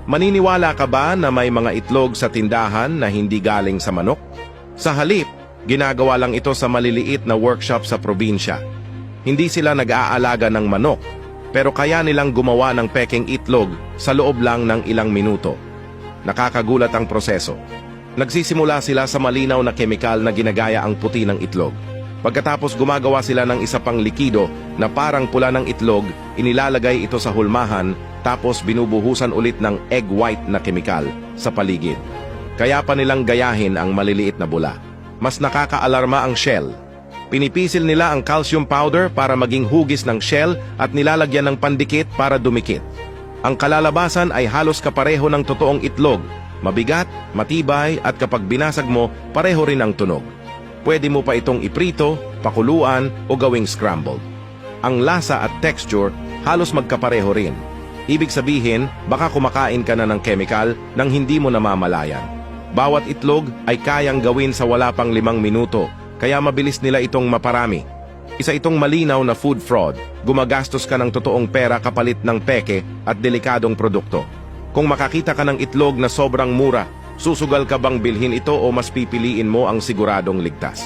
Maniniwala ka ba na may mga itlog sa tindahan na hindi galing sa manok? Sa halip, ginagawa lang ito sa maliliit na workshop sa probinsya. Hindi sila nag-aalaga ng manok, pero kaya nilang gumawa ng pekeng itlog sa loob lang ng ilang minuto. Nakakagulat ang proseso. Nagsisimula sila sa malinaw na kemikal na ginagaya ang puti ng itlog. Pagkatapos gumagawa sila ng isa pang likido na parang pula ng itlog, inilalagay ito sa hulmahan tapos binubuhusan ulit ng egg white na kemikal sa paligid. Kaya pa nilang gayahin ang maliliit na bula. Mas nakakaalarma ang shell. Pinipisil nila ang calcium powder para maging hugis ng shell at nilalagyan ng pandikit para dumikit. Ang kalalabasan ay halos kapareho ng totoong itlog. Mabigat, matibay at kapag binasag mo, pareho rin ang tunog. Pwede mo pa itong iprito, pakuluan o gawing scrambled. Ang lasa at texture halos magkapareho rin. Ibig sabihin, baka kumakain ka na ng chemical nang hindi mo namamalayan. Bawat itlog ay kayang gawin sa wala pang 5 minuto, kaya mabilis nila itong maparami. Isa itong malinaw na food fraud. Gumagastos ka ng totoong pera kapalit ng peke at delikadong produkto. Kung makakita ka ng itlog na sobrang mura, susugal ka bang bilhin ito o mas pipiliin mo ang siguradong ligtas?